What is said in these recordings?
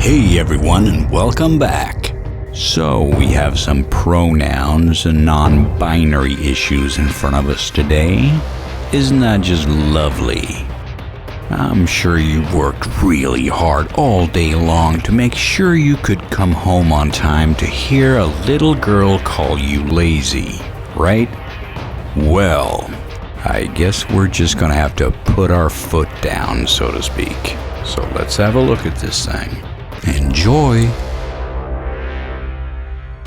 Hey everyone, and welcome back. So, we have some pronouns and non-binary issues in front of us today. Isn't that just lovely? I'm sure you worked really hard all day long to make sure you could come home on time to hear a little girl call you lazy, right? Well, I guess we're just gonna have to put our foot down, so to speak. So let's have a look at this thing. Enjoy!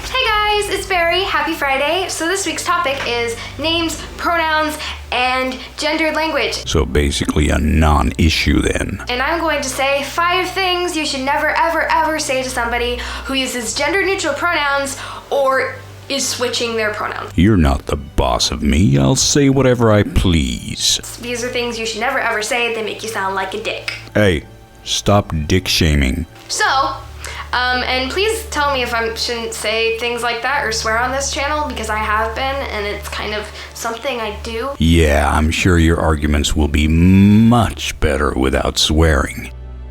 Hey guys, it's Barry. Happy Friday. So this week's topic is names, pronouns, and gendered language. So basically a non-issue then. And I'm going to say 5 things you should never ever say to somebody who uses gender-neutral pronouns or is switching their pronouns. You're not the boss of me. I'll say whatever I please. These are things you should never ever say. They make you sound like a dick. Hey, stop dick shaming. So, and please tell me if I shouldn't say things like that or swear on this channel, because I have been, and it's kind of something I do. Yeah, I'm sure your arguments will be much better without swearing.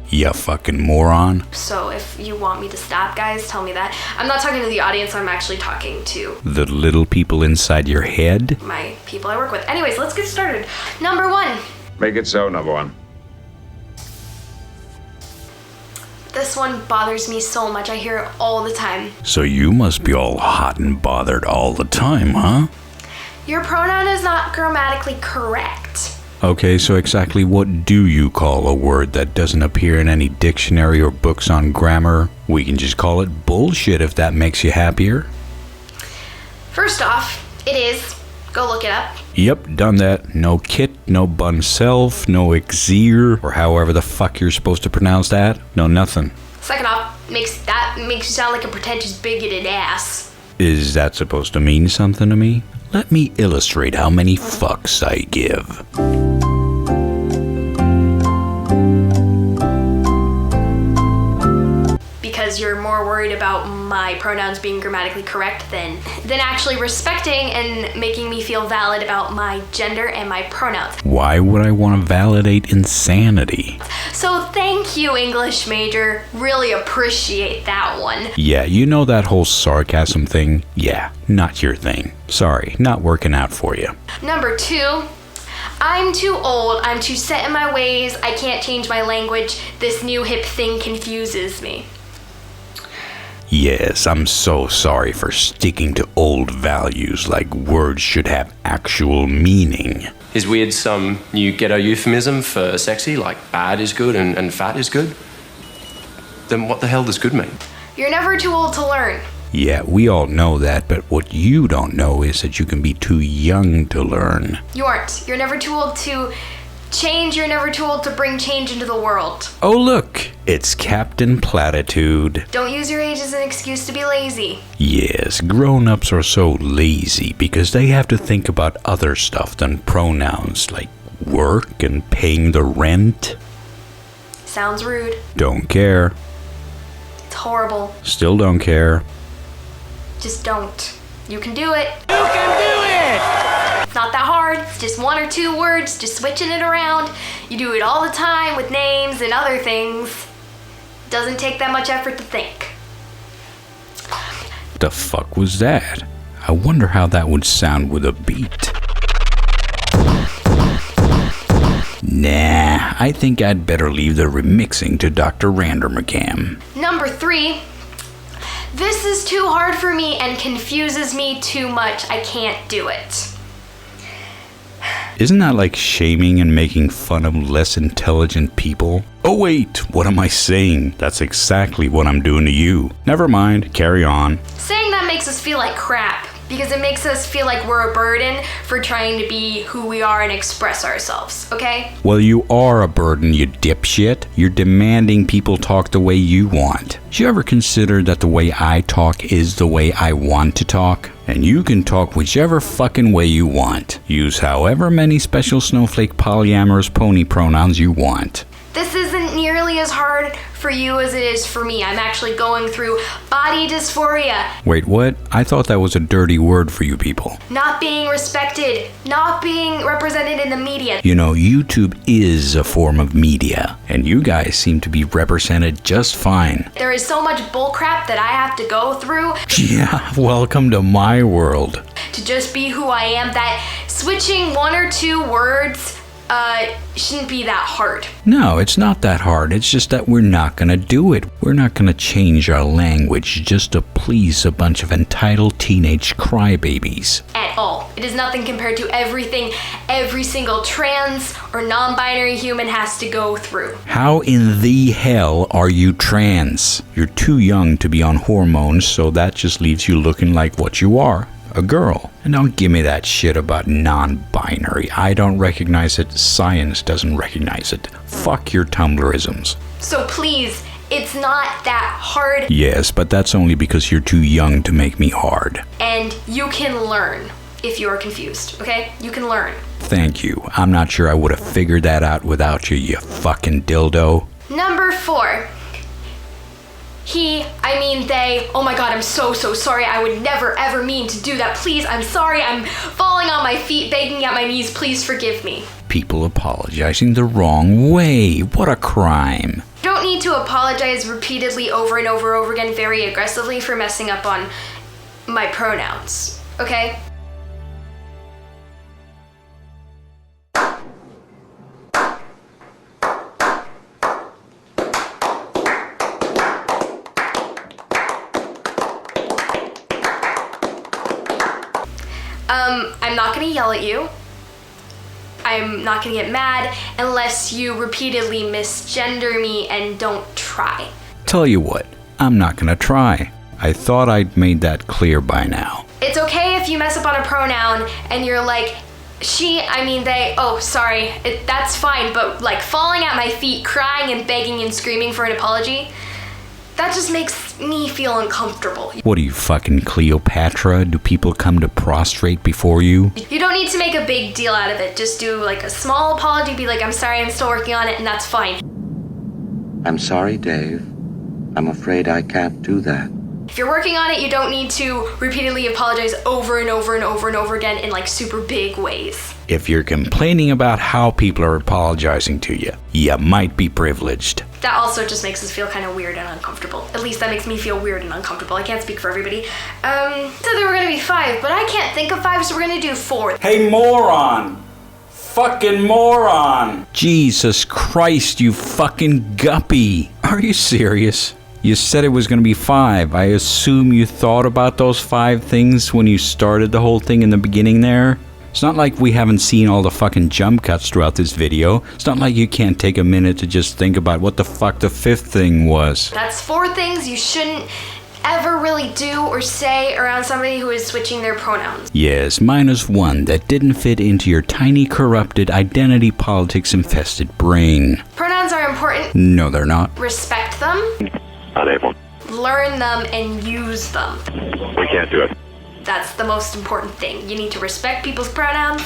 You fucking moron. So if you want me to stop, guys, tell me that. I'm not talking to the audience, I'm actually talking to the little people inside your head? My people I work with. Anyways, let's get started. Number 1. Make it so, number 1. This one bothers me so much. I hear it all the time. So you must be all hot and bothered all the time, huh? Your pronoun is not grammatically correct. Okay, so exactly what do you call a word that doesn't appear in any dictionary or books on grammar? We can just call it bullshit if that makes you happier. First off, it is. Go look it up. Yep, done that. No kit, no bun self, no exir, or however the fuck you're supposed to pronounce that. No nothing. Second off, makes you sound like a pretentious bigoted ass. Is that supposed to mean something to me? Let me illustrate how many fucks I give. Because you're more worried about my pronouns being grammatically correct than actually respecting and making me feel valid about my gender and my pronouns. Why would I want to validate insanity? So thank you, English major. Really appreciate that one. Yeah, you know that whole sarcasm thing? Yeah, not your thing. Sorry, not working out for you. Number 2. I'm too old. I'm too set in my ways. I can't change my language. This new hip thing confuses me. Yes, I'm so sorry for sticking to old values like words should have actual meaning. Is weird some new ghetto euphemism for sexy, like bad is good and fat is good? Then what the hell does good mean? You're never too old to learn. Yeah, we all know that, but what you don't know is that you can be too young to learn. You aren't. You're never too old to change. You're never too old to bring change into the world. Oh look, it's Captain Platitude. Don't use your age as an excuse to be lazy. Yes, grown-ups are so lazy because they have to think about other stuff than pronouns like work and paying the rent. Sounds rude. Don't care. It's horrible. Still don't care. Just don't. You can do it. You can do it! It's not that hard. It's just 1 or 2 words, just switching it around. You do it all the time with names and other things. Doesn't take that much effort to think. The fuck was that? I wonder how that would sound with a beat. Nah, I think I'd better leave the remixing to Dr. Randermcam. Number 3. This is too hard for me and confuses me too much. I can't do it. Isn't that like shaming and making fun of less intelligent people? Oh wait, what am I saying? That's exactly what I'm doing to you. Never mind, carry on. Saying that makes us feel like crap, because it makes us feel like we're a burden for trying to be who we are and express ourselves, okay? Well, you are a burden, you dipshit. You're demanding people talk the way you want. Did you ever consider that the way I talk is the way I want to talk? And you can talk whichever fucking way you want. Use however many special snowflake polyamorous pony pronouns you want. This isn't nearly as hard hard for you as it is for me. I'm actually going through body dysphoria. Wait, what? I thought that was a dirty word for you people. Not being respected, not being represented in the media. You know, YouTube is a form of media, and you guys seem to be represented just fine. There is so much bullcrap that I have to go through. Yeah, welcome to my world. To just be who I am, that switching one or two words shouldn't be that hard. No, it's not that hard. It's just that we're not gonna do it. We're not gonna change our language just to please a bunch of entitled teenage crybabies. At all. It is nothing compared to everything every single trans or non-binary human has to go through. How in the hell are you trans? You're too young to be on hormones, so that just leaves you looking like what you are. A girl. And don't give me that shit about non-binary. I don't recognize it. Science doesn't recognize it. Fuck your Tumblrisms. So please, it's not that hard. Yes, but that's only because you're too young to make me hard. And you can learn if you're confused, okay? You can learn. Thank you. I'm not sure I would have figured that out without you, you fucking dildo. Number 4. They, oh my god, I'm so sorry. I would never ever mean to do that. Please, I'm sorry. I'm falling on my feet, begging at my knees. Please forgive me. People apologizing the wrong way. What a crime. You don't need to apologize repeatedly over and over again very aggressively for messing up on my pronouns, okay? I'm not gonna yell at you. I'm not gonna get mad unless you repeatedly misgender me and don't try. Tell you what, I'm not gonna try. I thought I'd made that clear by now. It's okay if you mess up on a pronoun and you're like, they, oh, sorry, that's fine, but like falling at my feet, crying and begging and screaming for an apology, that just makes me feel uncomfortable. What are you, fucking Cleopatra? Do people come to prostrate before you? You don't need to make a big deal out of it. Just do like a small apology, be like, I'm sorry, I'm still working on it, and that's fine. I'm sorry, Dave. I'm afraid I can't do that. If you're working on it, you don't need to repeatedly apologize over and over and over and over again in like super big ways. If you're complaining about how people are apologizing to you, you might be privileged. That also just makes us feel kind of weird and uncomfortable. At least that makes me feel weird and uncomfortable. I can't speak for everybody. So there were gonna be 5, but I can't think of 5, so we're gonna do 4. Hey, moron! Fucking moron! Jesus Christ, you fucking guppy! Are you serious? You said it was gonna be 5. I assume you thought about those 5 things when you started the whole thing in the beginning there? It's not like we haven't seen all the fucking jump cuts throughout this video. It's not like you can't take a minute to just think about what the fuck the 5th thing was. That's 4 things you shouldn't ever really do or say around somebody who is switching their pronouns. Yes, minus 1 that didn't fit into your tiny, corrupted, identity politics-infested brain. Pronouns are important. No, they're not. Respect them. Unable. Learn them and use them. We can't do it. That's the most important thing. You need to respect people's pronouns.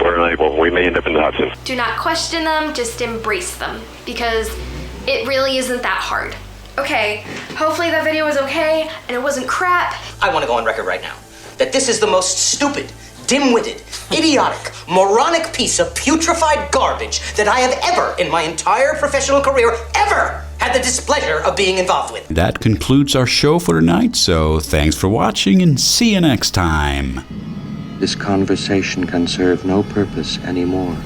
We're unable. We may end up in the hot seat. Do not question them, just embrace them. Because it really isn't that hard. Okay, hopefully that video was okay and it wasn't crap. I want to go on record right now that this is the most stupid, dim-witted, idiotic, moronic piece of putrefied garbage that I have ever, in my entire professional career, ever had the displeasure of being involved with. That concludes our show for tonight, so thanks for watching and see you next time. This conversation can serve no purpose anymore.